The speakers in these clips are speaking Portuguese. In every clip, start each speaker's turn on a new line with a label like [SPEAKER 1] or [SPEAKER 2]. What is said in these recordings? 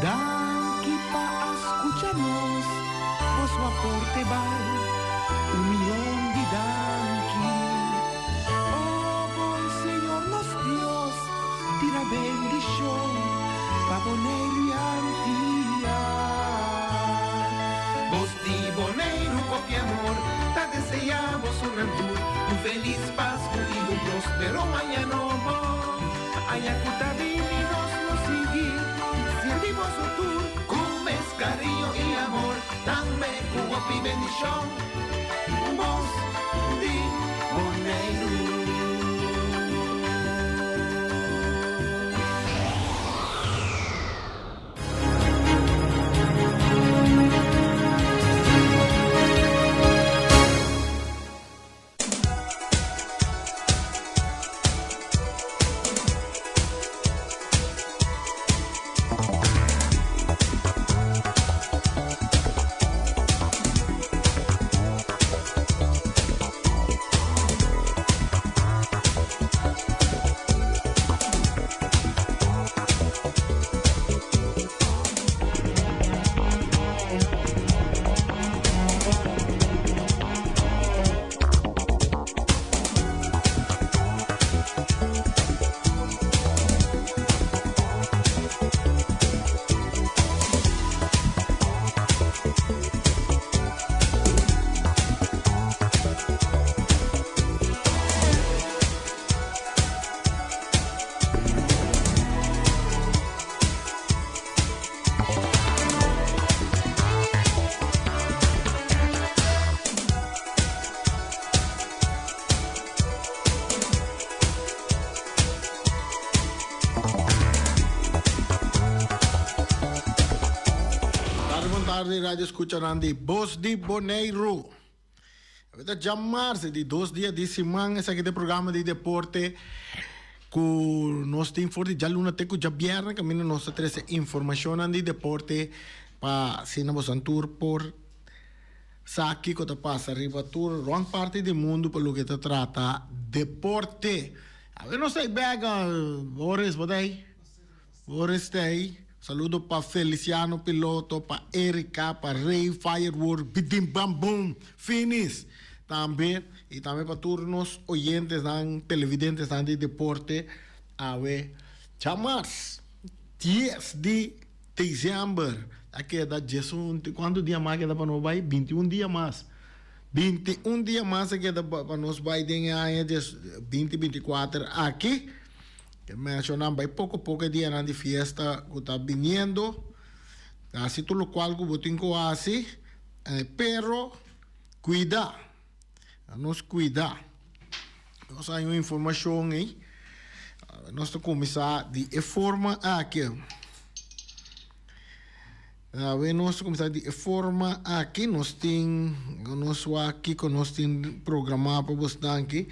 [SPEAKER 1] Danke pa escucharnos, vos va Portugal, 1,000,000 de danke. Oh, buen Señor nos Dios, tira bendición, pa poner antía. Vos di boneiro con amor, te deseamos un feliz Pascua y un próspero año nuevo. Ayacuta vininos nos seguir, servimos su tour, con cariño y amor, también con y bendición. Vos di boneiro.
[SPEAKER 2] Radio escucharán de Voz de Boneiro. Vai chamar-se de 2 dias de semana esse aqui de programa de deporte que nós temos forte já luna até que já viernes que nós traz informação de deporte para se nós vamos tour por saque que está passa arriba tour wrong parte do mundo pelo que te trata deporte. A ver não sei bega Boris bodai. Boris tem. Saludo para Feliciano Piloto, para Erika, para Ray Firework, Bidim Bam Boom, Finis também. E também para todos os oyentes, televidentes de deporte. A ver, chamar 10 de dezembro. Aqui é da Jesus, quanto dia mais que dá para nós vai? 21 dias mais. 21 dias mais que dá para nós vai, tem aí 2024 aqui. Que mencionamos vai pouco dia de fiesta que está vindo assim tudo o qual que botem assim pero cuida nos cuida nós aí uma informação aí nós estamos começar de forma aqui nós começar de forma aqui nós tem nós aqui que nós tem programado para você aqui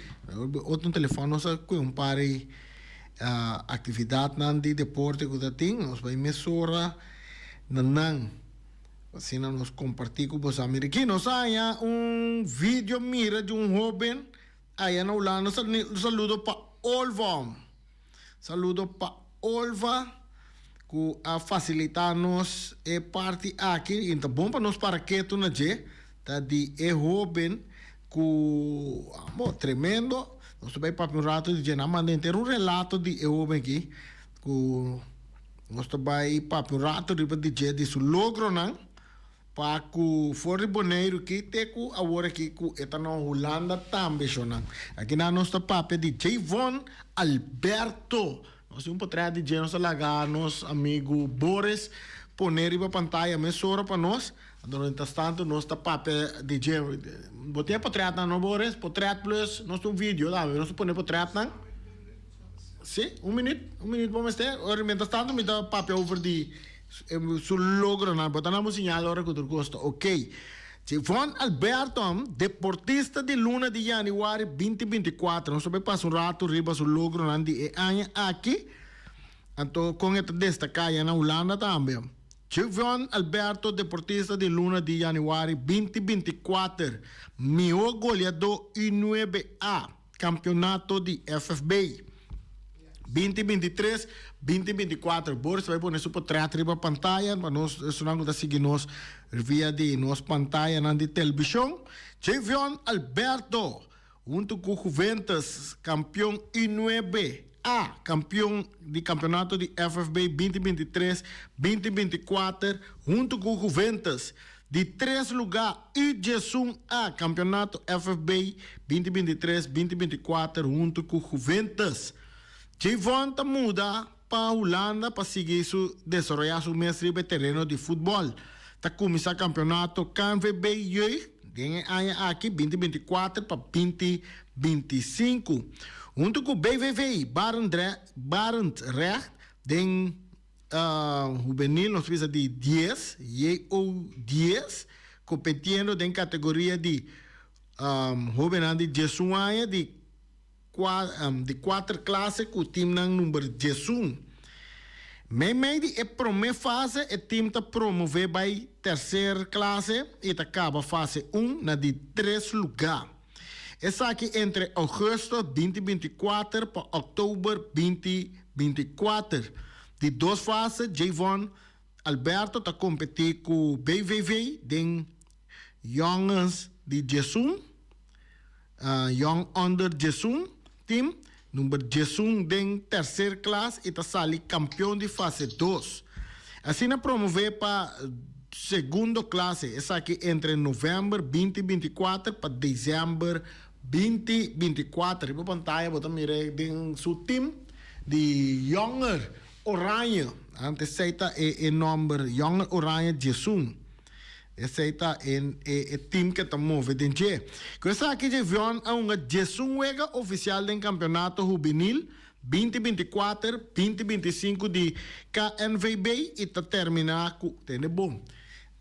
[SPEAKER 2] outro telefone nós com um pare atividade de deporte que tem, nós vamos mesurar assim nós compartilhar com os americanos. Aí vídeo mira de jovem aí na Holanda. Saludo para Olva, saludo para Olva que facilitar-nos parte aqui. Então bom para nós para que tu não je tá de jovem que tremendo. Nós vamos para um rato de gente, mandar ter relato de eu aqui, que nós vamos para um rato de gente de seu logro, não? Para que for boneiro que tem que agora que está na Holanda também, não? Aqui na nossa papel de Javon Alberto, nós vamos para de gente, nós lagar nosso amigo Boris, poner para pantalla, mesura para nós. Durante tanto, nós está papel de gente. Botei portrait não, Boris? Portrait plus, nós tem um vídeo, lá, nós põe portrait não? Sim, um minuto, vamos ter. Ora, mientras tanto, me dá papel over de sul logro, não, botamos sinal agora que o custo, ok. Javon Alberto, deportista de luna de januário 2024, nós vamos passar rato riba sul logro, não, de ano aqui. Então, com esta destacar na Holanda também. Javon Alberto, deportista de luna de januário 2024, maior goleador I9A, campeonato de FFB. 2023, 2024. Boris vai poner super teatro para pantalla, para nós sonando da seguir nós via de nós pantalla na de televisão. Javion Alberto, junto com Juventus, campeão I9. Campeão de campeonato de FFB 2023-2024, junto com Juventus. De 3 lugares, Ijesum A, campeonato FFB 2023-2024, junto com Juventus. Javon tá muda para a Holanda para seguir desenvolver seu mestre de terreno de futebol. Tá começar campeonato KNVB tem aqui 2024 para 2025. Junto com o BVV, Barendrecht, tem juvenil, nós precisa de 10, ou 10, competindo em categoria de jovem de Jesuaia, de 4 classes, com o time número 11. Meio a primeira fase, o time está promover para a terceira classe e acaba a fase 1 na de 3 lugares. Essa aqui entre agosto 2024 para outubro 2024. De 2 fases, Javon Alberto está competindo com o BVV de Youngs de Jesum, Young Under Jesum team, número Jesum de terceira classe e está saindo campeão de fase 2. Assim, na promover para segunda classe, essa aqui entre novembro 2024 para dezembro 2024. E para pantalla, bota mirar em seu time de Younger Oranje. Antes aceita o número Younger Oranje Jesum. Aceita o time que está movendo. Essa aqui é uma Jesum Wega oficial do campeonato juvenil 2024-2025 de KNVB e está terminando com o bom.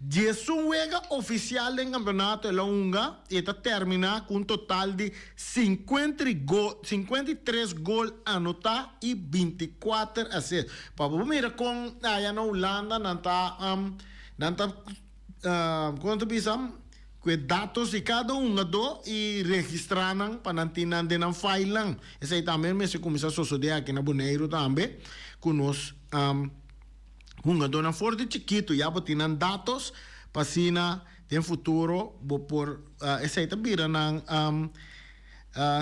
[SPEAKER 2] Jesum Wega oficial do campeonato é longa e está terminando com um total de 53 gols anotados e 24 acertos. Para ver com a Holanda, não está quanto pensam que dados de cada e registraram para não ter nada file. Esse aí também me se começa a suceder aqui na Boneiro também, com nós na forte chiquito, já botinan dados para sina tem futuro por esse aí também na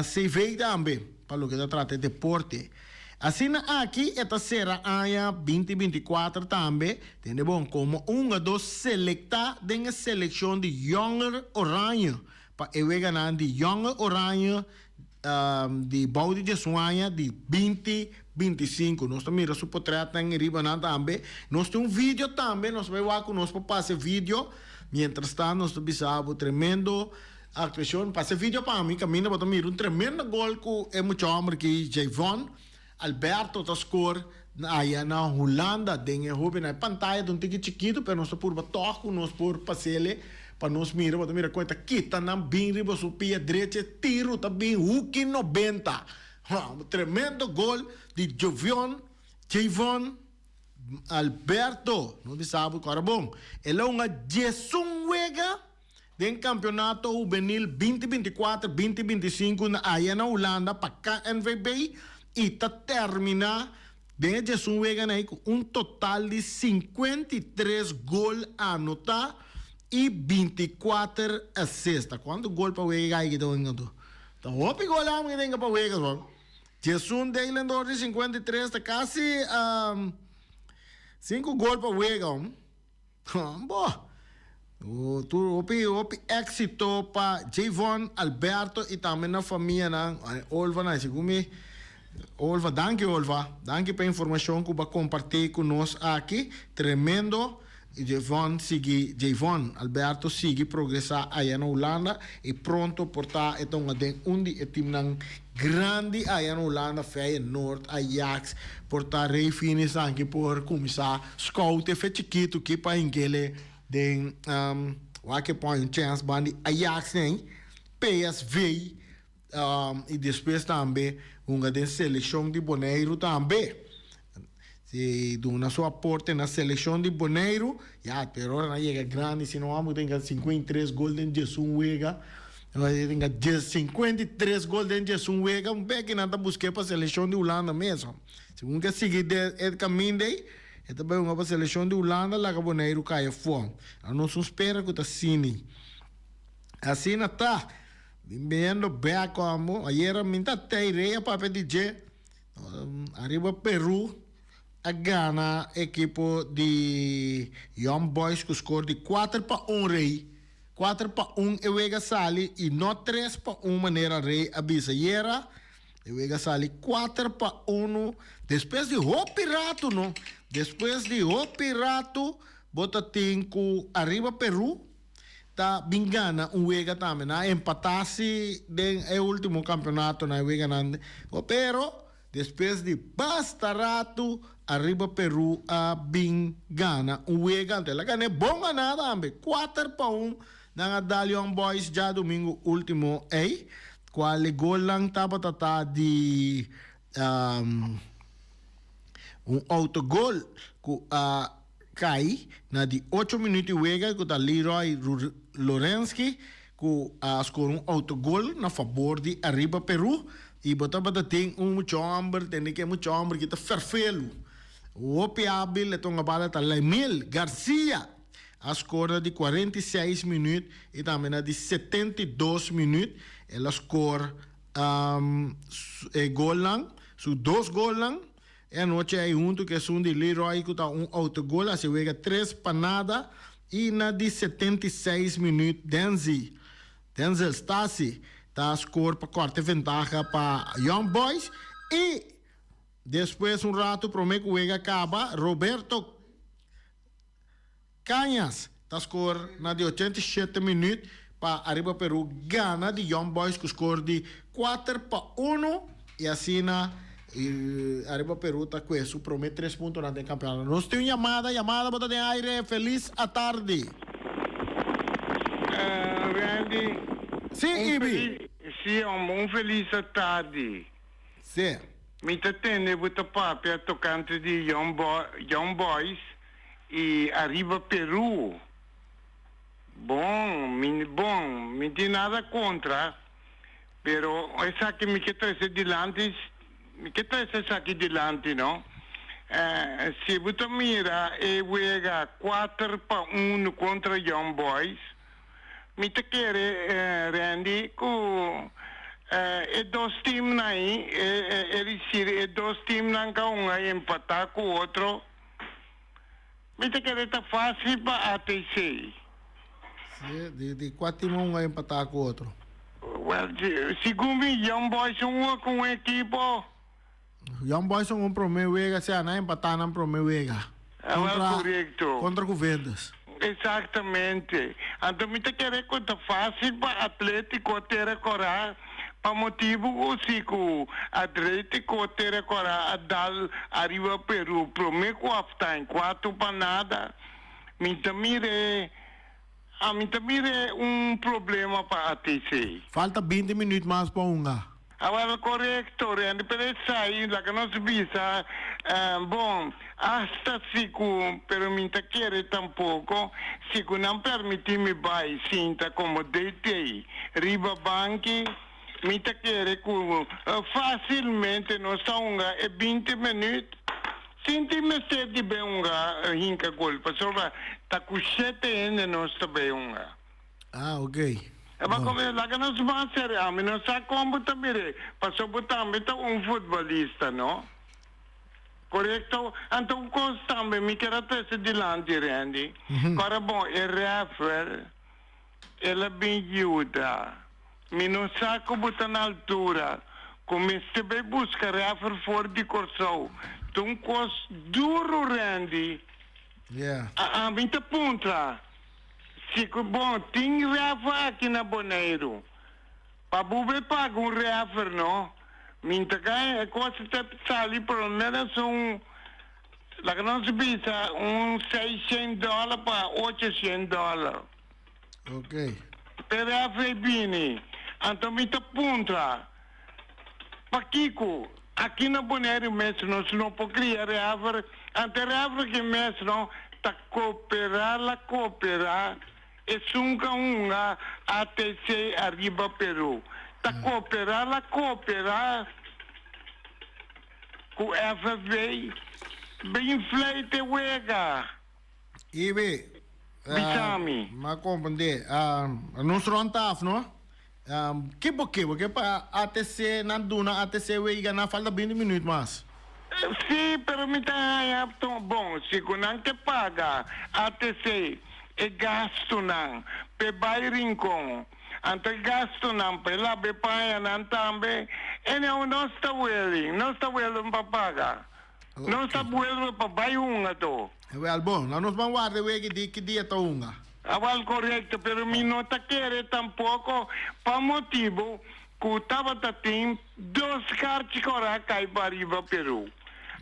[SPEAKER 2] CV também, para o que trata de deporte. Assim aqui, esta será a 2024 também, tem bom como dos selecta da seleção de Younger Oranje, para eu ganhar de Younger Oranje de Baudi de Suanha de 2025. Nós também o portreto em Ribanan também. Nós temos vídeo também, nós vamos com nós para passar vídeo. Mientras tanto, nós temos tremendo actuação. Passar vídeo para mim, caminho para também um tremendo gol com o muito homem que Javon Alberto está score na Holanda, tem na pantalla de um tique chiquito, pero nós por toque, nós por passear para nós mirar, para mirar conta que está na bem riba supia direita, tiro também Huki 90. Um tremendo gol de Javon Alberto, não sabe qual é bom. Ele é uma Jesum Wega do campeonato juvenil 2024-2025 na Holanda para KNVB. E está terminando de Jesum Wega com um total de 53 gols anotados e 24 assists. Quanto gol para o Wega aí que estão ganhando? Então, o gol lá que tem para o Wega. Jesum dele de 53 está quase 5 gols para o Wega. Bom. O éxito para Javon Alberto e também na família na Olva na Sigumi. Olva, danke Olva. Danke pela informação que vai compartilhar conosco aqui. Tremendo. Javon Alberto sigue progressar aí na Holanda e pronto portar um time grande aí na Holanda, Feyenoord, Ajax, portar refines aqui por começar scout e chiquito que para ingele den que põe um chance bandi Ajax nem PSV e depois também uma da seleção de Boneiro também. Se do na sua aporte na seleção de Boneiro, já pero na chega grande, se não vamos ter 53 gols em Jesum Wega, tem 53 gols em Jesum Wega, um bem que nada busquei para a seleção de Holanda mesmo. Según que sigue el camino de esta é uma seleção de Holanda lá que o Boneiro cai fome. A não espera que tá assim. Assim não tá. Vendo bem como ayer a minha teoria para pedir arriba Peru a Ghana equipo de Young Boys que score de 4-1 rei. 4-1 e Vega Sali e não 3-1 maneira rei a bisa era e Vega Sali 4-1 depois de o Pirato não depois de o Pirato bota tinco arriba Peru tá bingana Vega também na empatasse den o último campeonato na Vega nande pero depois de bastarato arriba Peru a bingana Vega ante la gane bom nada ambe 4-1 na Dalion Boys já domingo último qual gol lang tapa de autogol que cai na de 8 minutos Vega que tá Leroy Lorensky que score autogol na favor de arriba Peru e bota tem muito homem tem que muito homem que tá ferfelo o piabil então a bala tá Emil Garcia a score de 46 minutos e também de 72 minutos ela score gol lang su 2 gol lang e a noite aí junto que é de Leroy que tá autogol a se Vega 3 panada e na de 76 minutos Denzel Stasi tá score para quarta ventaja para Young Boys e depois rato promete que o Vega acaba Roberto Cañas tá score na de 87 minutos para arriba Peru Gana de Young Boys que score de 4-1 e assim na arriba Peru tá com isso promete 3 pontos na campeonato. Nós temos chamada bota de aire feliz à tarde.
[SPEAKER 3] Randy.
[SPEAKER 2] Sim, Ibi.
[SPEAKER 3] Sim, feliz à tarde.
[SPEAKER 2] Sim.
[SPEAKER 3] Me tende bota papel tocante de Young Boys e arriba Peru. Bom, me tem nada contra, pero essa que me quer trazer delante, não? Se você mira e Vega 4-1 contra Young Boys, me te quer Randy com dois times aí, dois times não vão empatar com o outro. Me te quer tá fácil para ATC.
[SPEAKER 2] De 4-1 a empatar com o outro.
[SPEAKER 3] Well, segundo Young Boys são com a equipo.
[SPEAKER 2] Young Boys são primeiro Vega, se não empatar na primeiro Vega.
[SPEAKER 3] Correto.
[SPEAKER 2] Contra Juventus.
[SPEAKER 3] Exatamente. Então, me te quer que tá fácil para Atlético ter coragem. Para motivo que o Atlético ter coragem a dar arriba Peru. Primeiro halftime, 4 para nada. Me mire problema para a TC.
[SPEAKER 2] Falta 20 minutos mais para
[SPEAKER 3] Agora, correto, Randy, para sair, lá que nós visa, bom, hasta pero me quer tampouco, se não permitir me vai, sinta como DT, riba banque, me quer que facilmente nós estamos 20 minutos, senti-me sede bem hinca golpa, só tá com 7 anos nós também
[SPEAKER 2] ok.
[SPEAKER 3] Mas como lá que nós vamos ser, não sabe como também, passou botar futebolista, não? Correto? Então, constante, me quero ter delante, Randy. Agora, bom, refer, ela bem ajuda. Me não sabe como botar na altura. Comecei a buscar refer fora de corção. Um custo duro, Randy. Me te punta. Se bom, tem refer aqui na Boneiro. Para você pagar refer, não? Minta ganha, coisa de sair pelo menos lá que não se pisa, $600 para $800.
[SPEAKER 2] Ok.
[SPEAKER 3] Pero refer bine. Então, me te punta. Para Kiko, aqui na Boneiro mesmo, não pode criar refer. Ante refer que mesmo, tá cooperar. E sunga uma ATC arriba Peru. Tá cooperar com FFV, bem fleite wega.
[SPEAKER 2] Ibi,
[SPEAKER 3] Bisami.
[SPEAKER 2] ma compreende, non sono antaf, no? Que pa ATC na duna, ATC wega na falta 20 minutos mais.
[SPEAKER 3] Sì, però mi dai bom, se non che paga ATC e gasto nan per bai rincon. Ante gasto nan per la be paia nan tambe e non sta willing pa paga. Non sta willing pa bai unga to.
[SPEAKER 2] Well, bom, lá nos vamos guardar wega di que dia tá unga.
[SPEAKER 3] Aval correcto, pero mi no te quiere tampoco pa motivo que estaba tatim 2 cartas cora cai para arriba Peru.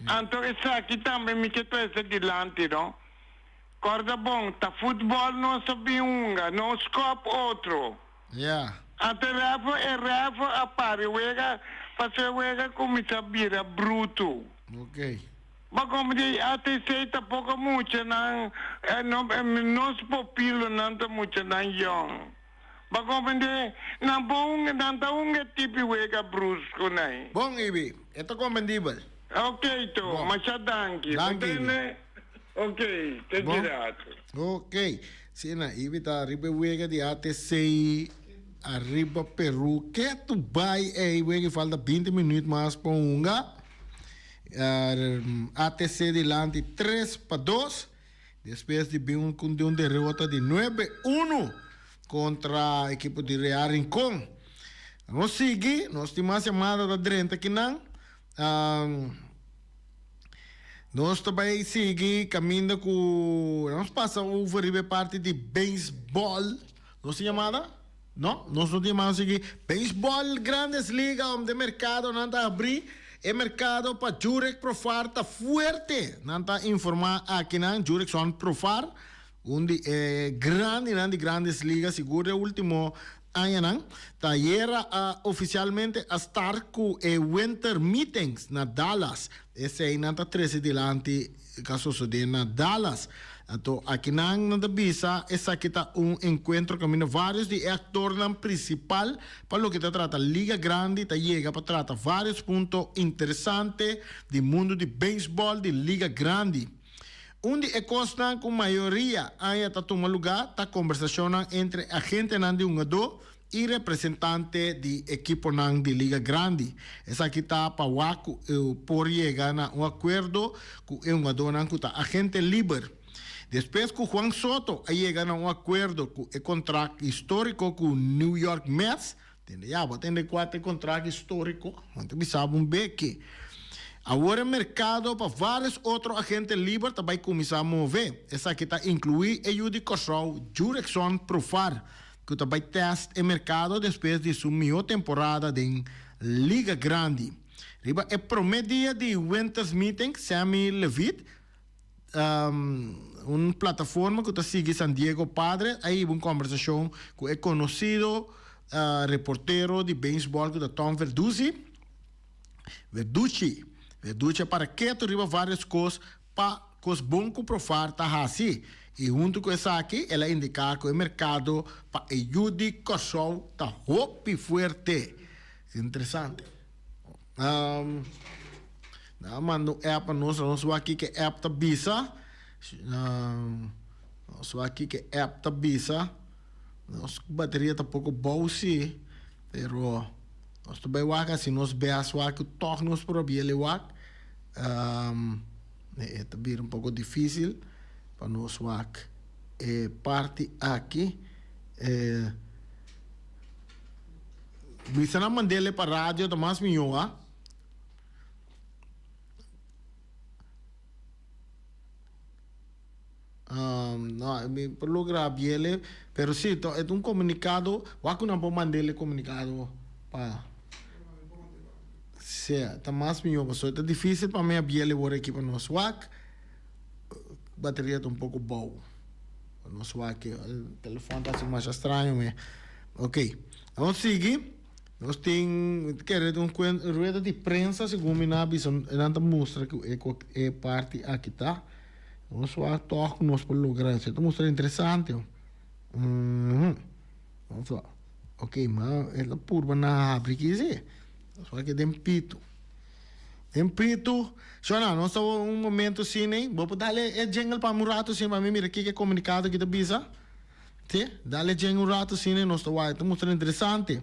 [SPEAKER 3] Então, essa aqui também me que trouxe dilante, não? Corda bom, tá futebol não sabe unga, não scope outro.
[SPEAKER 2] Yeah.
[SPEAKER 3] Então, Rafa a pare, wega, para wega como sabia, bruto.
[SPEAKER 2] Ok.
[SPEAKER 3] Mas como diz, ATC tá pouco muito, não se popila, não tá muito, não young. Mas como diz, não tá tipo wega brusco, né?
[SPEAKER 2] Bom, Ibi, ito compreendível.
[SPEAKER 3] Ok, to,
[SPEAKER 2] Bom.
[SPEAKER 3] mas já danke.
[SPEAKER 2] Danke.
[SPEAKER 3] Ok, te
[SPEAKER 2] Bom.
[SPEAKER 3] direto.
[SPEAKER 2] Ok. Sina, Ibi tá arriba wega di ATC, arriba Peru. Que tu vai wega falta 20 minutos mais para unga. ATC delante 3-2. Depois de um com uma derrota de 9-1 contra a equipe de Real Rincón. Nós seguimos, nós temos uma chamada da Drenta aqui não. Nós também seguimos caminhando com. Nós passamos over a parte de beisebol. Não se chamada? Não? Nós não temos seguir. Beisebol, grandes ligas, onde o mercado não está abrindo. O mercado para Jurek Profar está forte. Não está informar aqui não. Jurek só Profar. Onde grandes ligas. Seguro o último ano não. Está oficialmente a estar com Winter Meetings na Dallas. Esse aí não está 13 delante. Caso sucede na Dallas. Então, aqui na visa, essa aqui está encontro caminho vários de actor principal para o que te trata Liga Grande, te chega para tratar vários pontos interessantes do mundo de beisebol de Liga Grande. Onde é costa com maioria aí está tomando lugar, está conversação entre agente de um do e representante de equipo de Liga Grande. Essa aqui está para por chegar a acordo com um dona que está agente livre. Depois com Juan Soto, aí chegaram a um acordo com o contrato histórico com o New York Mets. Tem 4 contratos históricos, não sabe que. Agora o mercado para vários outros agentes livres também começar a mover. Essa aqui está incluir a Judy Cosrow, Jurekson Profar, que também testa o mercado depois de sua melhor temporada em Liga Grande. Riba é primeiro dia de Winter's Meeting, Sammy Levitt, uma plataforma que está seguindo San Diego Padre, aí uma conversação com o conhecido reportero de beisebol que é Tom Verducci para que tu riba várias coisas para os bons que Profar tá assim. E junto com essa aqui, ela indica que o mercado para Judy Cosrow está hopi forte. Interessante. Mando app nós aqui que app tá bisa. Nós aqui que app tá bisa. Nossa bateria tá pouco boa sim, pero nós também waka se nós beas waka torna nos problemas waka. É também pouco difícil para nós waka. Parte aqui bisa na mandele para rádio tá mais melhor. No, por lo grave, pero sí, es un comunicado, waku na po mandele comunicado pa. Sí, está más mío, pues es difícil para mí abiele por aquí para nos wak. Batería está un poco bow. Nos wak, el teléfono está así más extraño, me. Ok, vamos a seguir. Nós temos rueda de prensa, segundo a visão, ela mostra que é parte aqui, tá? Vamos lá, toque nós por lugar. Isso está mostrando interessante. Vamos lá. Ok, mas ela purba na abre aqui, sim. Só que tem pito. em Pito. Shona, nós estamos um momento assim, vou darle jingle para um rato assim, para mim, mira aqui que comunicado que te bisa. Sim, dale jingle um rato assim, nós estamos muito interessante.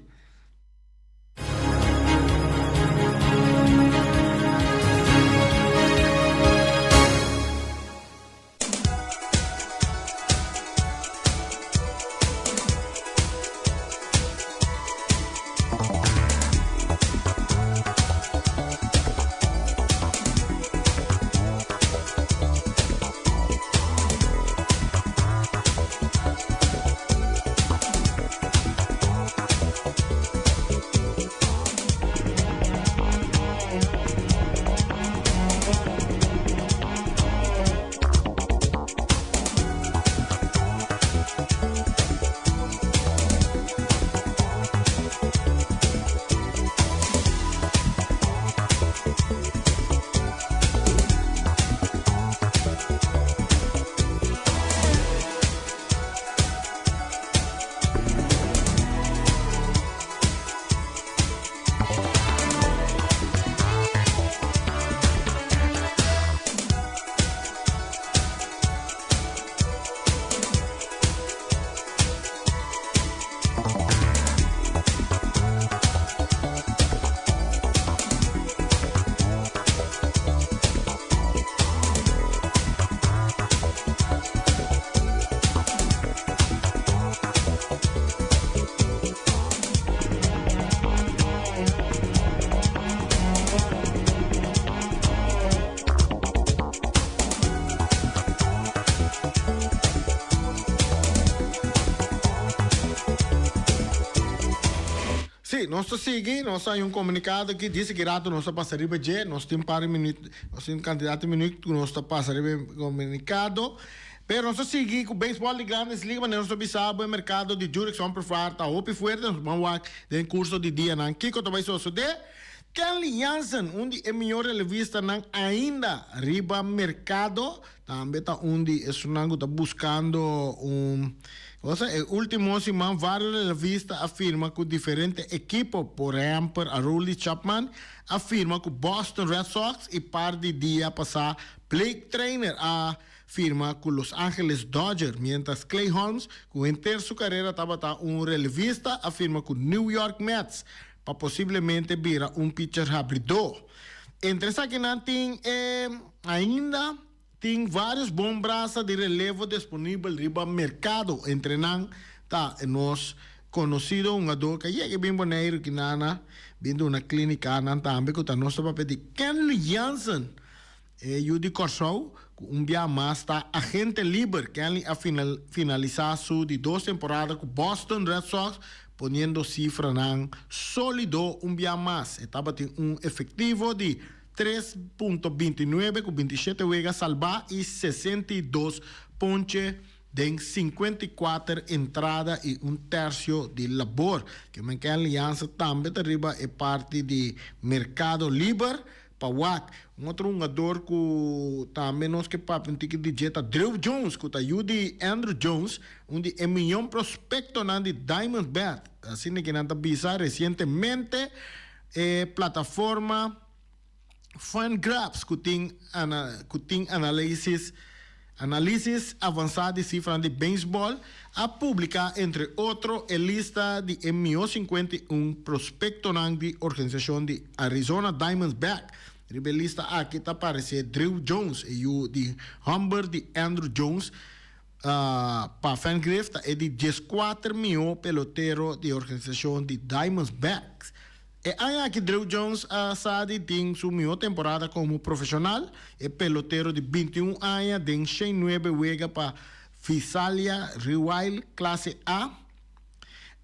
[SPEAKER 2] Sim, nós seguimos, nós temos um comunicado que diz que rato nós passaremos já, nós temos para minutos, nós temos quantidade de minutos que nós passaremos comunicado, mas nós seguimos com o beisebol de grandes ligas, mas nós sabemos o mercado de juros são por fora, está open forte, nós vamos ter um curso de dia, não, que também só de Kenley Jansen, onde é melhor revista não ainda riba mercado, também está onde é está buscando el último semana, varias revistas afirman que diferentes equipos, por ejemplo, a Rolly Chapman, afirma que Boston Red Sox y par de días pasar, Blake Trainer afirma que Los Angeles Dodgers, mientras Clay Holmes, que en su carrera estaba un relevista, afirma que New York Mets, para posiblemente vira un pitcher híbrido. Entre esa que no ainda tem vários bons braços de relevo disponíveis no mercado. Entre nós, tá, nós conhecido um ador que é bem bonito que nana, vindo uma clínica nan também que tá nosso papel de Kenley Jansen, Judy Corso, dia mais tá agente livre. Kenley a finalizar sua de 2 temporadas com Boston Red Sox, ponendo cifra nan sólido dia mais. Estava tendo efetivo de 3.29 con 27 juegas salvadas y 62 ponches de 54 entradas y un tercio de labor. Que me queda alianza también arriba es parte de mercado libre para WAC. Un otro jugador que también nos que para un ticket de jeta Drew Jones, que ayuda Andrew Jones, un de millón prospecto de Diamondback. Así que nada visa recientemente plataforma Fangraphs, que tem análisis avançado de cifras de beisebol, a publicar, entre outros, a lista de MO51 prospectos de organização de Arizona Diamondback. A lista aqui está aparecendo Drew Jones, e o de Humber de Andrew Jones, para Fangraphs, é de 14 mil peloteiros de organização de Diamondbacks. Aí que Drew Jones sabe tem sua melhor temporada como profissional, é pelotero de 21 anos, tem 9 juega para Visalia Rewild classe A,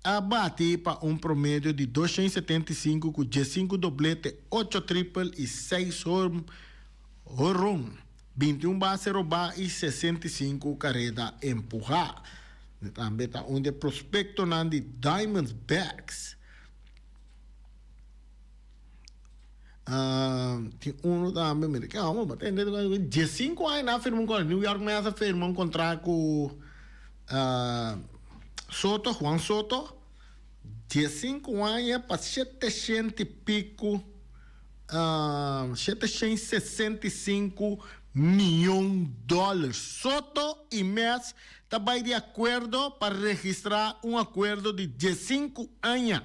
[SPEAKER 2] abate para promédio de 275 com 15 doblete, 8 triple e 6 home run, 21 base roubar e 65 carreira empurrar. Também está onde prospecto de Diamondbacks. Tem também, mira, que vamos bater. 15 anos firmou com New York Mets, firmou um contrato com Soto, Juan Soto. 15 anos para 700 e pico $765 milhões. Soto e MES também de acordo para registrar um acordo de 15 anos.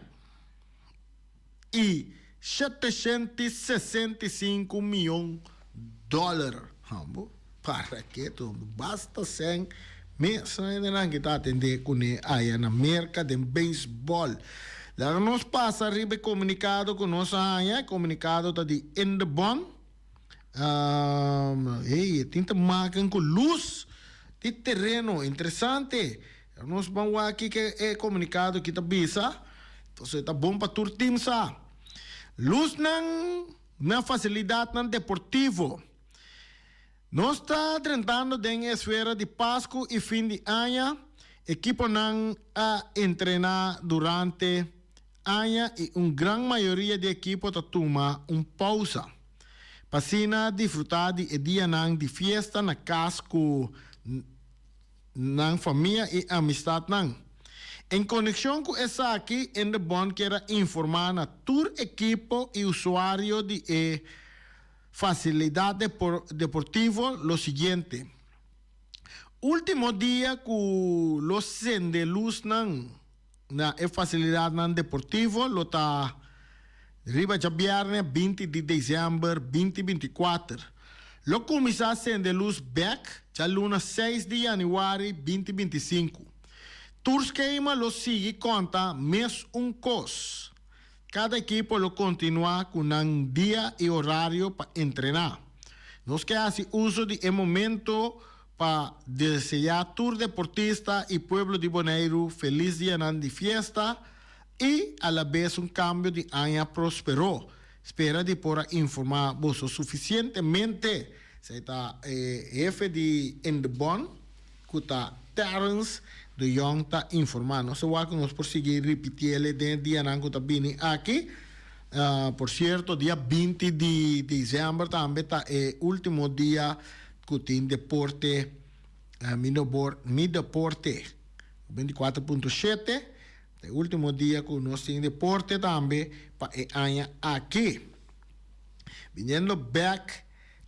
[SPEAKER 2] E $765 milhões. Para que tudo? Basta sem mesa na kita atender com aí na merca de beisebol. Lá nos passa arriba comunicado com nossa aí, comunicado tá de in the bond. Tinta marcam com luz de terreno interessante. Nós vamos aqui que é comunicado que tá bisa. Então tá bom para turtim sa. Luz na facilidade nan deportivo. Nós está tratando de esfera de Páscoa e fim de ano. Equipo não a treinar durante ano e uma grande maioria de equipo está tomando uma pausa. Para disfrutar de dia de festa na casa com família e amistade. Em conexão com essa aqui, em the bond quero informar na tour equipo e usuário de facilidade deportivo lo siguiente. Último dia que los sende luz na facilidade deportivo lo ta riba de viernes 20 de dezembro 2024. Lo começa a sende luz back já luna 6 de januário 2025. Tour schema lo sigue conta mês cos. Cada equipo lo continua com um dia e horário para treinar. Nós que hace uso de momento para desejar tour deportista e pueblo de Bonaire feliz dia de fiesta e a la vez cambio de ano próspero. Espera de por informar vos suficientemente. Se está jefe de in the bond, que está Terence de Jong está informando. Se va con nos por seguir repitiendo de dia que está vindo aqui. Por cierto, dia 20 de dezembro também está último dia que tem deporte, mi deporte 24.7. O último dia que nós temos deporte também para año aqui. Vindo back,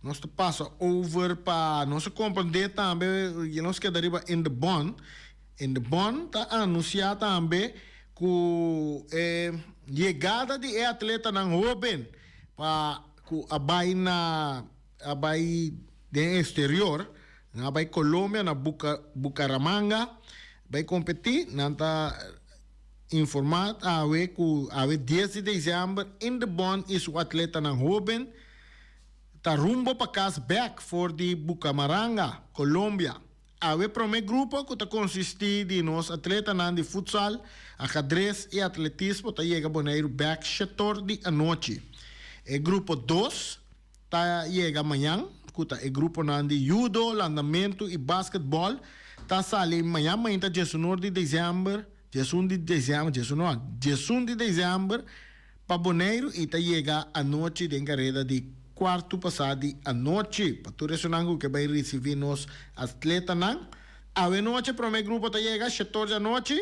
[SPEAKER 2] nós passa over para nós compreender também e nós quedaria in the bond. In the bond está anunciado também que chegada de atleta na jovem para abai de exterior, abai Colômbia na Bucaramanga, vai competir, nanta informado a que 10 de dezembro in the bond is o atleta na jovem tá rumbo para casa back for the Bucaramanga, Colômbia. O primeiro grupo que consiste de nós atletas de futsal, ajedrez e atletismo tá chega Bonaire back 7 de noite. O grupo 2 tá chega amanhã, que tá o grupo de judo, landamento e basquetebol tá sale amanhã, tá 19 de dezembro, 19 de dezembro para Bonaire e tá chega a noite de carreira de quarto passado a noite. Para tudo isso que vai receber nos atletas. A noite, para o meu grupo, chega às 14 da noite.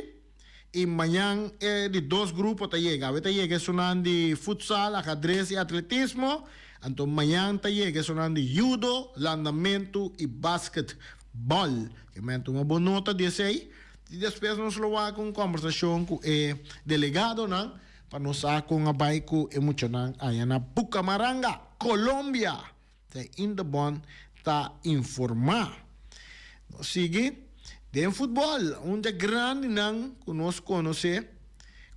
[SPEAKER 2] E amanhã, de dois grupos, chega. A chega sonando de futsal, ajedrez e atletismo. Então, amanhã, chega sonando de judo, landamento e basquetebol. Que é uma boa nota desse aí. E depois, nós vamos com conversação com o delegado, para nós com a baico emocional aí na Bucaramanga, Colômbia. In the bond está informar. Sigue de futebol, onde grande não que nós conhece,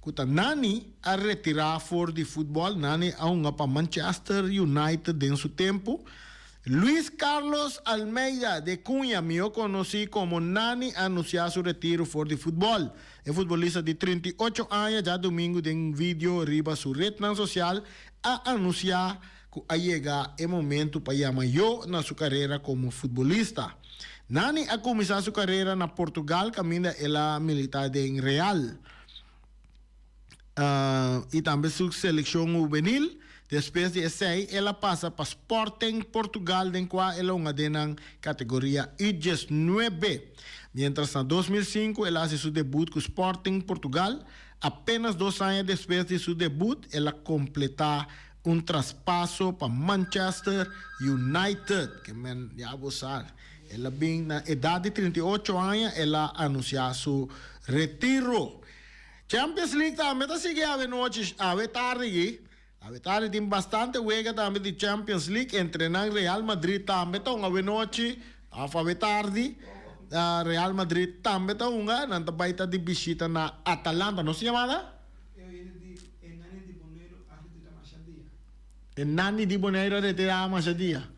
[SPEAKER 2] que tá Nani a retirar for de futebol, Nani a uma para Manchester United em seu tempo. Luis Carlos Almeida de Cunha, eu conheci como Nani, anunciar seu retiro for de futebol. É futebolista de 38 anos, já domingo de um vídeo arriba sua rede social a anunciar que a chegar o momento para ir maior na sua carreira como futebolista. Nani a começar sua carreira na Portugal, caminha ela militar em Real. E também sua seleção juvenil. Depois de esse, ela passa para Sporting Portugal, em qual ela é uma categoria U19. Mientras em 2005, ela fez seu debut com Sporting Portugal. Apenas 2 anos depois de seu debut, ela completa un traspaso para Manchester United, que men ya abusar. Ela bem na idade de 38 anos, ela anunciou seu retiro. Champions League também está seguindo a noite, a tarde. A tarde tem bastante juega também de Champions League, entrenando Real Madrid também está uma noite, a tarde. Real Madrid também está uma, não está baita de visita na Atalanta, não se chamada? Nani di Bonaire retirava Machadia.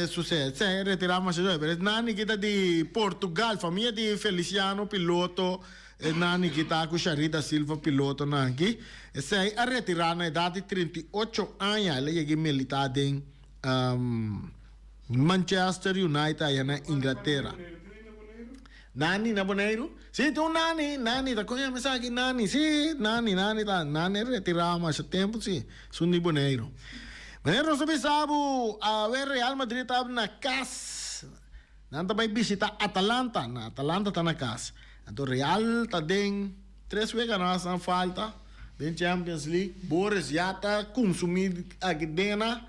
[SPEAKER 2] Isso é retirar Machadia. Mas Nani que está de Portugal, família de Feliciano, piloto. Nani que está com Charita Silva, piloto. Esse é a retirar na idade de 38 anos. Ele chegou militar em Manchester United, aí na Inglaterra. Nani na Bonaire? Sim, tem Nani, tá conhecendo aqui, Nani, sim, Nani, retirava mais tempo, sim, são de Bonaire. Mas nós sabemos a Real Madrid está na casa. Nós vai visitar Atalanta. Na Atalanta está na casa. Então Real está dentro 3 vezes na falta. Dentro Champions League. Boris já está consumindo aqui dentro.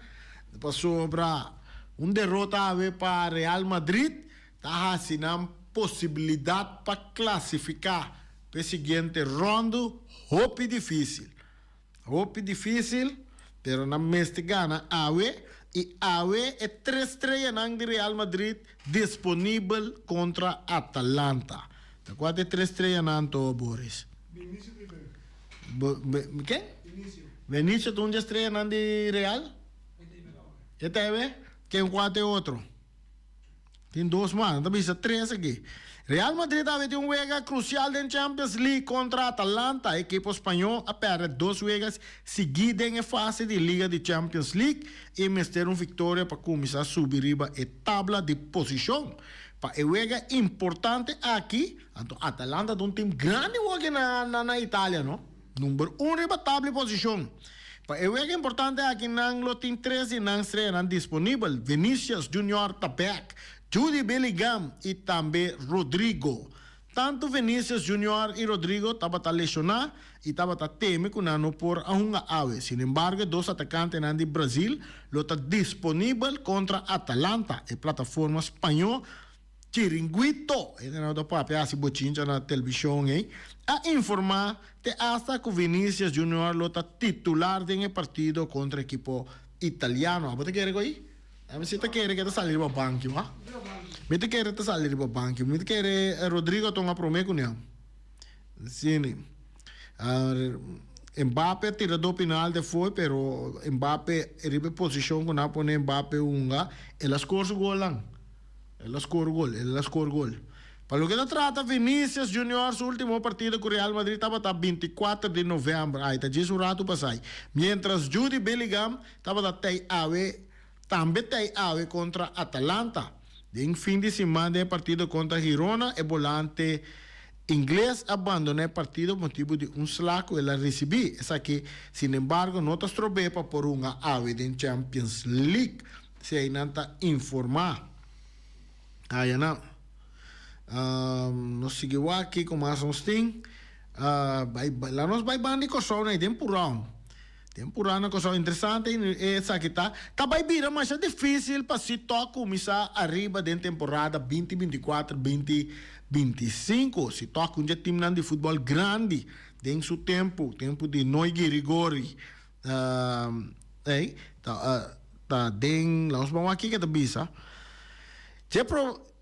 [SPEAKER 2] Depois sobra derrota para Real Madrid. Está assinando possibilidade para classificar para a seguinte ronda. Hope difícil. Pero na meste gana Awe e Awe é 3 estrelas de Real Madrid disponível contra Atalanta. Tá quase 3 estrelas não, Boris.
[SPEAKER 4] Vinícius
[SPEAKER 2] Quem? Vinícius tu estrelas de Real? Este é quem quatro é outro. Tem 2 mais, também são 3 aqui. Real Madrid tem um jogo crucial na Champions League contra Atalanta. A equipe espanhol perde 2 jogos seguidos em fase de Liga de Champions League e ter uma vitória para começar a subir a tabla de posição. Para o jogo importante aqui, Atalanta tem um time grande na Itália, não? Número 1 riba tabla de posição. Para o jogo importante aqui, não tem 13 não estreiam disponível. Vinícius Junior está back. Jude Bellingham e também Rodrigo. Tanto Vinícius Junior e Rodrigo estavam lesionados e estavam temendo que não por uma ave. Sin embargo, 2 atacantes de Brasil estão disponíveis contra Atalanta, a plataforma espanhola Chiringuito. Não dá para pegar esse bochincha na televisão, a informar que hasta que Vinícius Junior está titular em partido contra a equipe italiano. Você quer aí? Se você quer que sair para o banco, me te quer sair para o banco, me te quer Rodrigo tonga promete com ele. Sim. Mbappé tirou penal de foi, pero Mbappé ribe posição com na pone Mbappé unga, ele score gol lang. Ele score gol. Para lo que se trata, Vinícius Junior, su último partido con Real Madrid estaba hasta 24 de noviembre. Ahí está, ya un rato pasado. Mientras Jude Bellingham estaba también está contra Atalanta. En fin de semana de partido contra Girona, el volante inglés abandonó el partido por motivo de un slaco y la recibí. Es que, sin embargo, no te estropepa por una ave en Champions League. Se hay nada informar. Aí não. Nós seguimos aqui com mais uns tem. Lá nós vai bandi coisa na temporada. Temporada coisa interessante essa aqui tá. Tá vai vir, mas é difícil para se tocar começar arriba da temporada 2024, 2025. Se toca um time de futebol grande, tem seu tempo de noi rigori. Tá den, nós vamos aqui que tá bisa.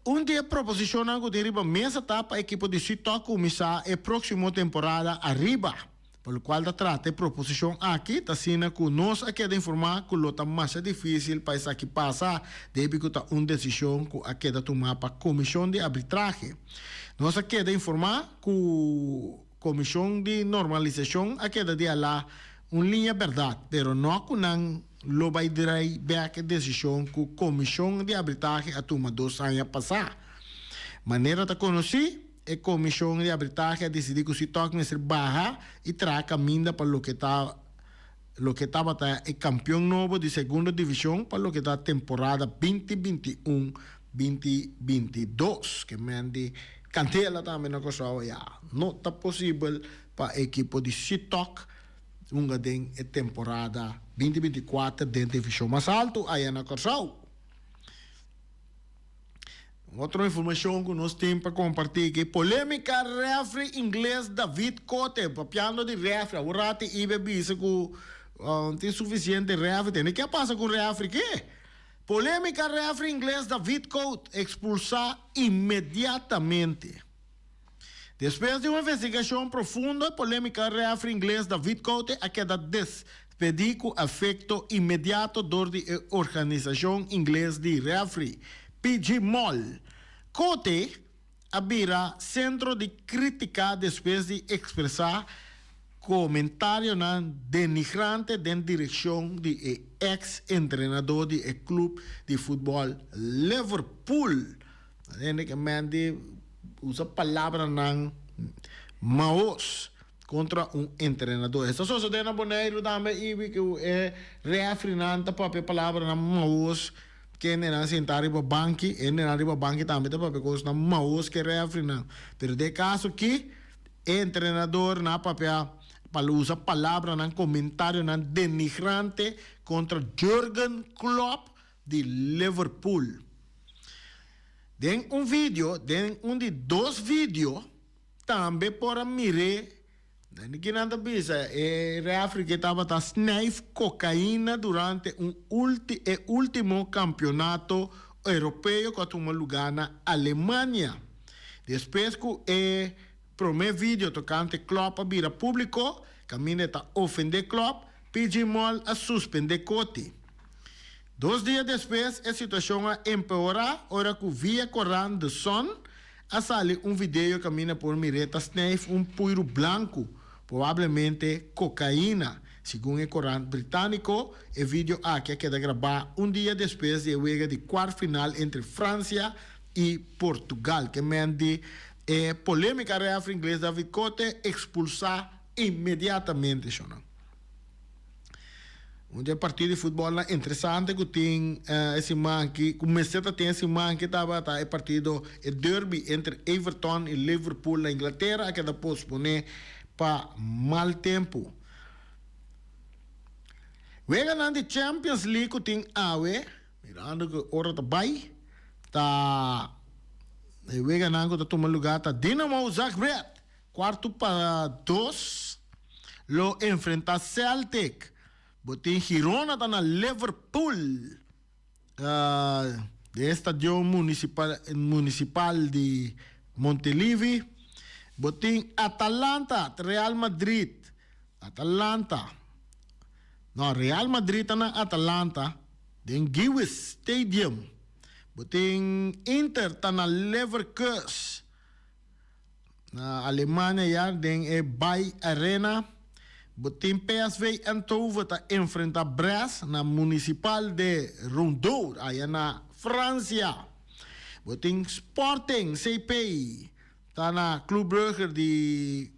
[SPEAKER 2] Un dia proposiciona que deriva mesa tapa a equipo de Sito começar a próxima temporada arriba. Por lo qual trata a proposição aqui, está sendo que nós aqui de informar que o mais difícil para isso aqui passar, deve que está uma decisão que aqui de tomar para a comissão de arbitragem. Nós aqui de informar que a comissão de normalização aqui de dar lá uma linha verdade, pero não que não lo vai dar back a decisão que a comissão de arbitragem a tomar 2 anos passar. Maneira de conhecer, a comissão de arbitragem decidiu que se toca ser barra e traz caminho para o que estava o campeão novo de segunda divisão para o que está a temporada 2021-2022, que mende cantela também na coisa já. Não está possível para a equipe de Sitok Unga den a temporada 2024 dentro da divisão mais alto, aí na Corsau. Outra informação que nós temos para compartilhar que polêmica refri inglês David Cote, papiando de refri, o rati ibe bisa que tem suficiente refri, tem que passa com refri que? Polêmica refri inglês David Cote expulsar imediatamente. Depois de uma investigação profunda, polêmica refri inglês David Cote a queda despedido com efeito imediato da organização inglesa de refri. PG Mall. Cote abrirá centro de crítica depois de expressar comentário denigrante da direção do ex-treinador do clube de futebol Liverpool. Que mande usa palavra maus contra treinador. Essa só se dena boneiro também e que é reafrinante para a palavra maus que não sentar em banco e não arriba banco também para porque não maus que reafrinante. Pero de caso que treinador na papel para usar palavra comentário denigrante contra Jürgen Klopp de Liverpool. Den vídeo, de dois vídeos, também para mirar, que nada bisa, refri que estava a sniff cocaína durante último campeonato europeu que tomou lugar na Alemanha. Depois que o primeiro vídeo tocante Klopp vira público, caminha a ofender Klopp, pedimos a suspender Cote. 2 dias depois, a situação empeora, ora que via Coran de Son, a sair vídeo caminha por Mireta Sneif, puro branco, provavelmente cocaína. Segundo o Coran britânico, o vídeo aqui queda gravar dia depois da jogo de quarto final entre França e Portugal, que mende polêmica refri inglês David Cote expulsar imediatamente. Partido de futebol interessante que tem esse man que comecei a ter esse man que estava o partido derby entre Everton e Liverpool na Inglaterra que depois poner para mal tempo. Wega na de Champions League que tem awe mirando que ora tá bai tá wega na que toma lugar tá Dinamo Zagreb quarto para 2 lo enfrenta Celtic. Botin Girona está na Liverpool, de Estadio Municipal de Montelivi. Botin Atalanta, Real Madrid. Real Madrid está na Atalanta, de Giwis Stadium. Botin Inter está na Leverkusen. Na Alemanha, de Bay Arena. Botin PSV Eindhoven está enfrenta Brest na Municipal de Rondour, aí na França. Botin Sporting CPI está na Club Brugge de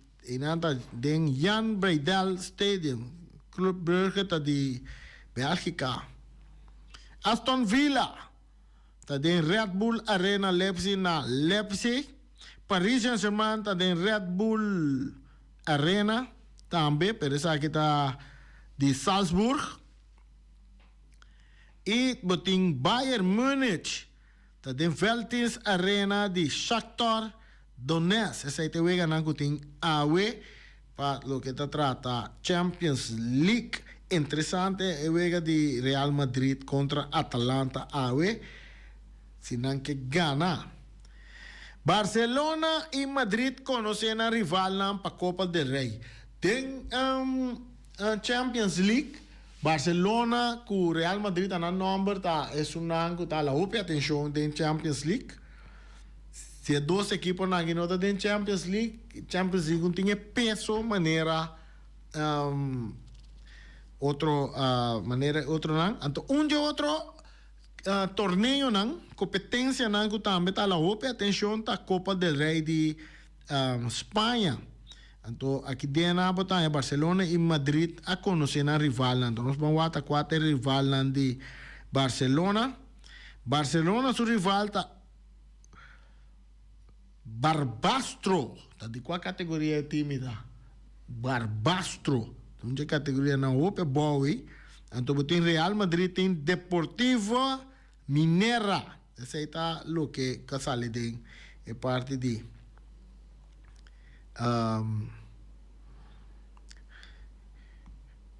[SPEAKER 2] Jan Breydel Stadium. Club Brugge está de Bélgica. Aston Villa está de Red Bull Arena Leipzig na Leipzig. Paris Saint-Germain está de Red Bull Arena também, pero essa aqui está de Salzburg. E botin Bayern Munich, está de Veltins Arena de Shakhtar Donetsk. Essa aí tem wega na que tem awe para lo que está trata Champions League. Interessante é wega de Real Madrid contra Atalanta awe, sinan que gana. Barcelona e Madrid conhecem a rival para a Copa del Rey. Tem Champions League, Barcelona com Real Madrid na number tá é um que tá lá up atenção tem Champions League. Se duas equipes na guinota tem Champions League não tem peso maneira outro não. Então de outro torneio não, competência não que também tá lá up atenção tá Copa del Rey de Espanha. Então, aqui dentro da Barcelona e Madrid a conhecer a rival. Então, nós vamos a 4 rival de Barcelona. Barcelona, seu rival, está Barbastro. Tá de qual categoria é time? Barbastro. Então, a categoria na Ope Bowie. Então, tem Real Madrid, tem Deportivo Minera. Esse aí tá o que sale de é parte de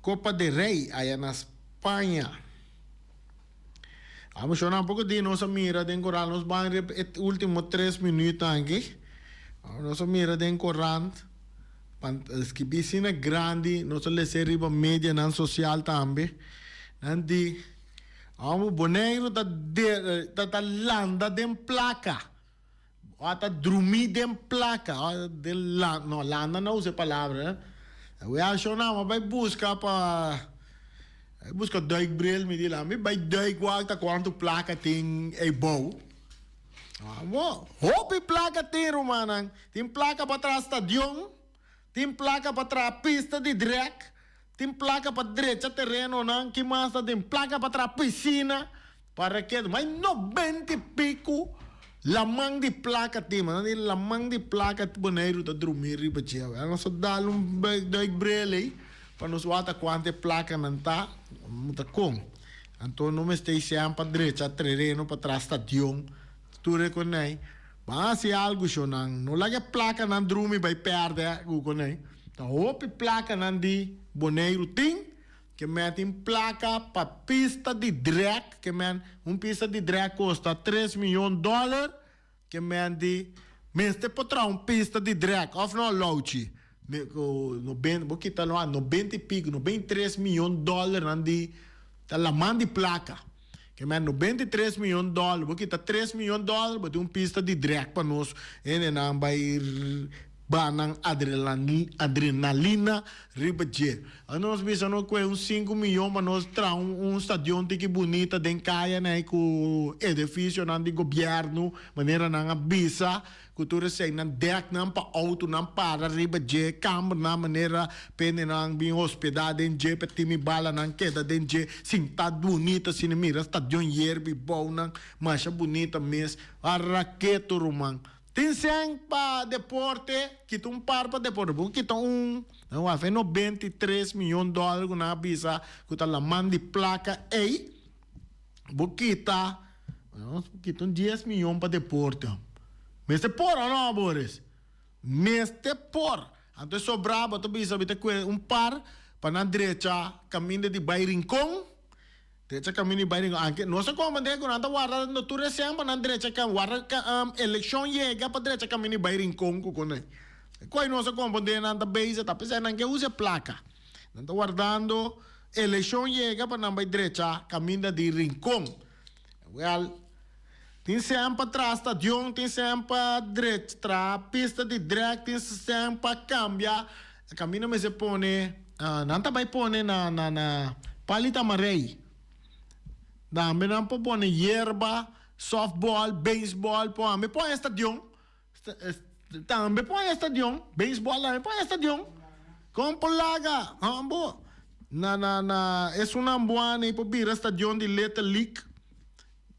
[SPEAKER 2] Copa de Rei, aí na Espanha. Vamos chorar um pouco de nossa mira de encorar nos banhos os últimos 3 minutos aqui. Nossa mira de encorar que piscina grande, nossa leseriba média na social também. Nanti vamos boneiro da landa de placa. Ata drumi de placa. No, landa não usa palavra. Eu acho não, vai buscar para busca duik bril me dila me vai duik wagta quanto placa tem é bom. Hopi placa tem romanang, tem placa para trás stadion, tem placa para trás pista de drag, tem placa para direita terreno nang que mais tem placa para trás piscina para que mas 90 pico lamang di placa tem mano, lamang di placa boneiro da dormir riba chia. Não só dá duik bril aí para nos wata quante placa não tá muita com. Então não me esteja sempre para direita terreno para trás stadion. Tu reconhece? Mas se algo não lagi placa não drumi vai perder, reconhece? Então hope placa não di boneiro tem que mete placa para pista de drag que men pista de drag custa $3 milhões que men di meste potrà pista de drag of no louchi no ben bokita no 90 pico no $23 milhões não di tá la mandi placa que men $93 milhões bokita $3 milhões para pista de drag para nós não vai banang adrenalina ribaje. Nós pensamos que 5 milhões para nós tra stadion que bonita den caia né com edifício não de governo maneira não bisa cultura sei não deck não para auto não para ribaje câmara na maneira pene não bem hospedado em je petimi bala não queda den je sinta bonita sine mira stadion yerbi bom não mas bonita mes a raquete romang. Tem para deporte, que tu par para deporte, porque tu não há feito $93 milhões na visa, que tu la manda de placa, ei, porque tá, que tu 10 milhões para deporte. Mas te por ou não, Boris? Mas te por. Então sobrava, tu bisa, par para na direita, caminho de Bairincon. Direita caminho de anche non so come dico nada guarda no tu sempre na direita cam guarda election chega para direita caminho de Rincon com né coi non so come de nada base tá pensando que usa placa não tá guardando election chega para na direita caminho de Rincon well tem sempre atrás stadion tem sempre direita pista de drag tem sempre cambia caminho me se pone não tá vai pone na palita marei. Dame não pone hierba, softball, baseball, me põe estadion. Também põe estadion, baseball, me põe estadion. Com polaga, ambo. É uma boa nem para vir estadion de Little League.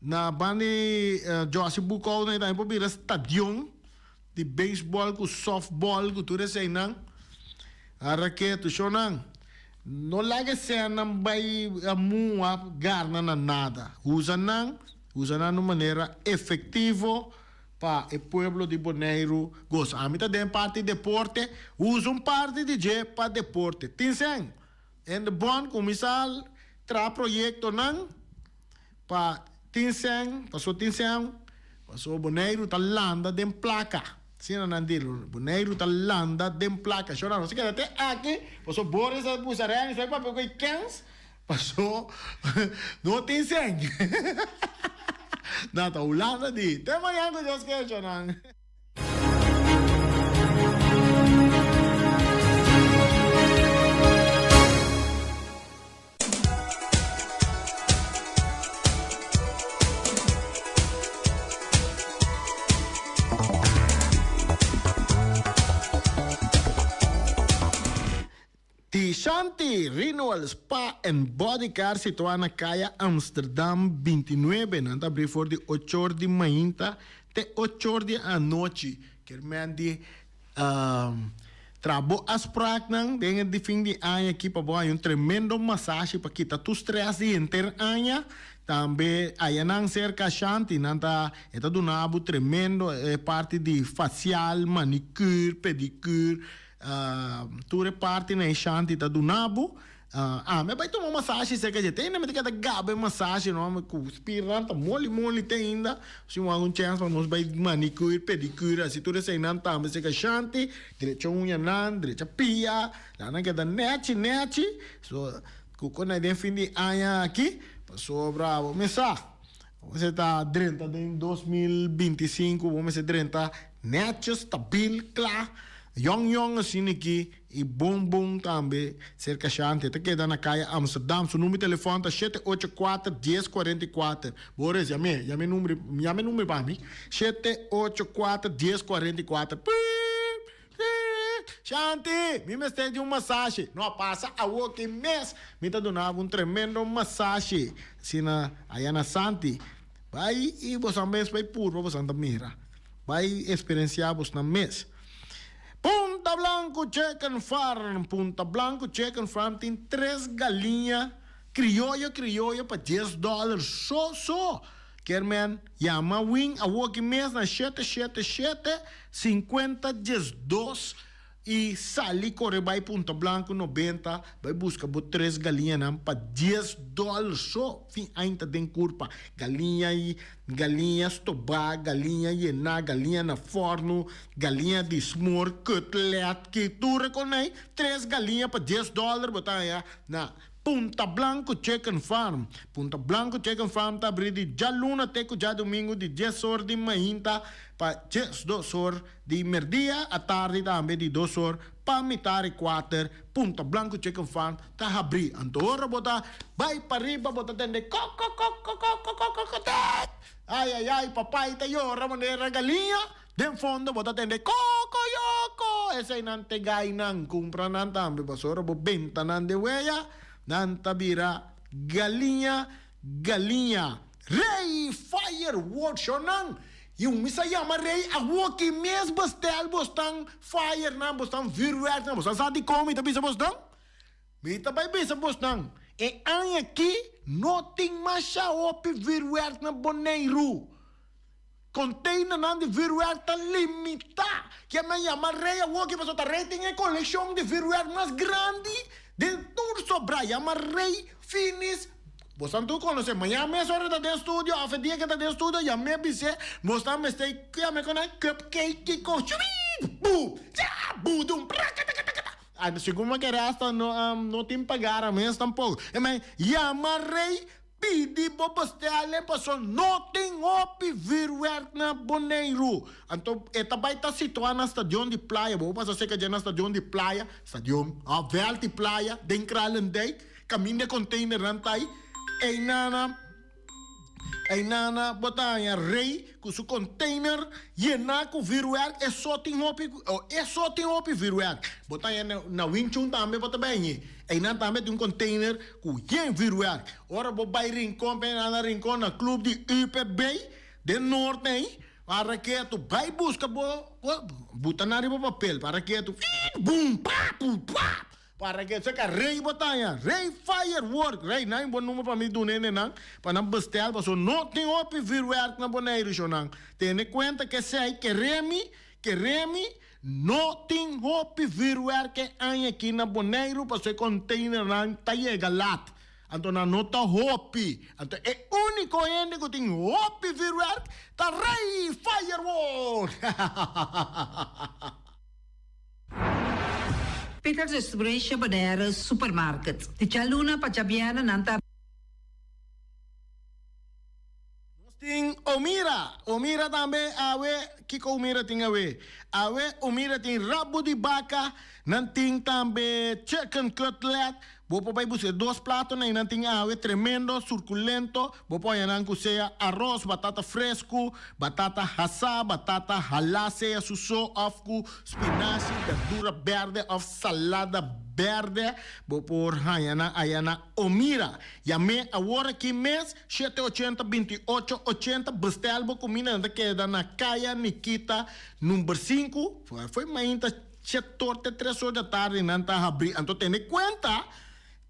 [SPEAKER 2] Na bani Josie Bucol nem para vir estadion de baseball com softball, com tudo isso aí não. A raquete, chonang. No lagi siya nang bay mua garna na nada. Usa nang de maneira efetivo para o pueblo de Bonaire goza. A mitad de parte de deporte, usa parte de je para deporte. Tinseng, en de bon comisal tra proyecto nang pa tinseng, paso Bonaire talanda de placa. Sino nandilo, Bonaire talanda dem placa. Chora não se queda até aqui. Passou Boris a Bussarani, sai para pegar cães. Passou, não tem sangue. Nada, Holanda de. Até amanhã que Deus quer, chorando. Shanti Renewal Spa and Body Care situada na calle Amsterdam 29, nanda abrir for de 8 horas de manhã até 8 horas da noite. Que mandi Trabo aspraak nang dengan di fin di anya aqui para boa um tremendo massagem para quitar tu stress di inter anya. Também aí nang cerca shanti nanta eta do nabo tremendo parte de facial, manicure, pedicure, tu parte na shanti ta do nabo. Mas vai tomar massagem cerca de tem, mas tem que dar gabe massagem, não, mas com espiranta mole tem ainda. Se um chance para nós vai manicure, pedicure, assim tudo isso aí não tá, mas cerca shanti, direita unha nan, direita pia, lá na que da nete, so quando é de fim de ano aqui, passou bravo, mesa. Você está dentro de 2025, vamos ser dentro nete, stabil, claro. Young assim aqui e bom também cerca chante te queda na caia Amsterdam seu número de telefone tá 784-1044 Boris llame número para mim 784-1044 Shanti, me mestre de massagem não passa a walking mês me tá dando tremendo massagem sina aí na Santi vai e você mês vai puro você anda mira vai experienciar você na mês Punta Blanco Chicken Farm. Punta Blanco Chicken Farm tem 3 galinhas criolla para $10. Só. Quer men, llama wing a walking mês na 777-50-12 e sali corre vai Punta Blanco 90 vai buscar 3 galinhas para $10 só. Fim ainda tem curva galinha estobá, galinha llena, galinha na forno, galinha de smor, cutlet, que tu reconhece 3 galinhas para $10 botar ya na Punta Blanco Chicken Farm. Punta Blanco Chicken Farm tá abrindo de luna até já domingo de 10 horas de manhã para 2 horas de merdia à tarde também de 2 horas para metade 4. Punta Blanco Chicken Farm tá abrindo. Então bota vai para riba bota tende ai papai tá llora maneira galinha den fondo bota tende yoko essa aí não te gai não compra não também basura bo benta não de weia Nanta bira galinha rei fireworks shonang yung misa yama rei awoki mes bastel bostang fire na bostang virwert na bostang sadi komi tabi sa bostang mita bay bisa bostang ang aqui nothing masha opi virwert na boneiro container nan de virwert limita que me yama rei awoki paso ta rating e collection de virwert mas grande de tudo sobra, chama Rei Finis. Você não conhece, mas já me hora da dentro do estúdio, a dia que está dentro do estúdio, já me avise, você me está que me conhece cupcake com chubim, bu, já, budum, a segunda que resta não tem pagar a mês tampouco. Mas chama Rei Pidi bobastele paso nothing opi virwer na boneiro. Então, eta vai estar situado na estação de praia. Vou passar seca já na estação de praia. Estação, a velha praia. Den kralendei. Caminho de container rantai. Ei nana, botanha rei. Com seu container. Yena com virwer. É só tem opi virwer. Botanha na winchun também bota bem. Ei nana também tem container. Com yen virwer. Ora vou vai rincon. Na rincon na clube de UPB. De norte, hein? Para que tu vai buscar botanari para papel. Para que tu boom, pá. Para que seca rei botanha, rei firework, rei não é bom número para mim do nene não, para não bestel, para não tem opi virwerk na boneiro chonang. Tenha conta que sei que remi não tem opi virwerk que há aqui na boneiro para ser container não tá galat. Então não está hopi. Então é único ende que tem hopi virwerk, tá rei firework.
[SPEAKER 4] Peter's Restoration Banera Supermarket. Di luna pa Chabiana nanta.
[SPEAKER 2] Ting Omira também awe kiko Omira ting awe Omira ting rabo de vaca nan ting também chicken cutlet vou para buscar 2 pratos na nan ting awe tremendo suculento vou para nan kuseya arroz batata fresco batata hasa batata halase suso afku spinaci verdura verde of salada verde vou por ayana Omira llame agora que mês 780-2880 bestel bo comida que da na caia Nikita número 5 foi mainta setor de 3 horas da tarde não está abrir. Então,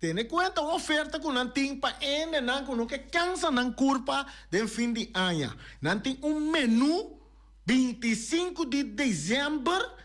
[SPEAKER 2] Tiene cuenta oferta que não tem para ene não que não que cansa não curva de fim de ano. Não tem menu 25 de dezembro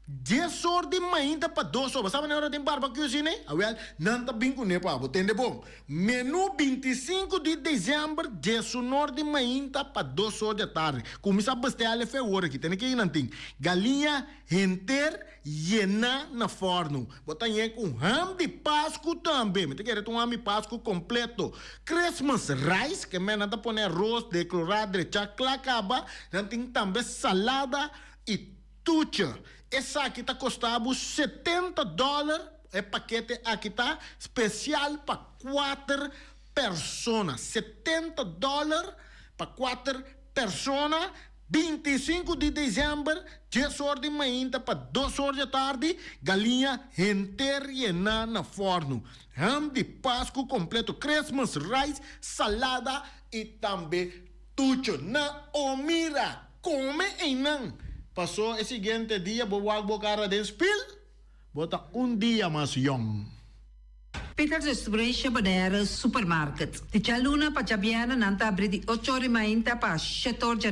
[SPEAKER 2] 10 horas de manhã para 2 horas. Sabe na hora de barbecue assim, né? Well, não está bem com nepa, entende bom? Menu 25 de dezembro 10 horas de manhã para 2 horas da tarde. Começa a bastar a hora aqui. Tem que ir não tem. Galinha inteira llena na forno. Botar aí com ham de Páscoa também. Me tem que ir um ham de Páscoa completo. Christmas rice, que me nada põe arroz decorado de chaclacaba. Não tem também salada e tucha. Essa aqui está custando $70. É paquete aqui está especial para 4 pessoas. $70 para 4 pessoas. 25 de dezembro, 10 horas de manhã para 2 horas da tarde, galinha inteira na forno. Ham de Páscoa completo, Christmas rice, salada e também tucho. Na omira, come e não. Passou o seguinte dia, vou cara de spill, bota dia mais young.
[SPEAKER 4] Peter Restaurant Badera Supermarket. Ti c'è l'una paciabiana nanta abri di 8 ore ma inta pa 7 ore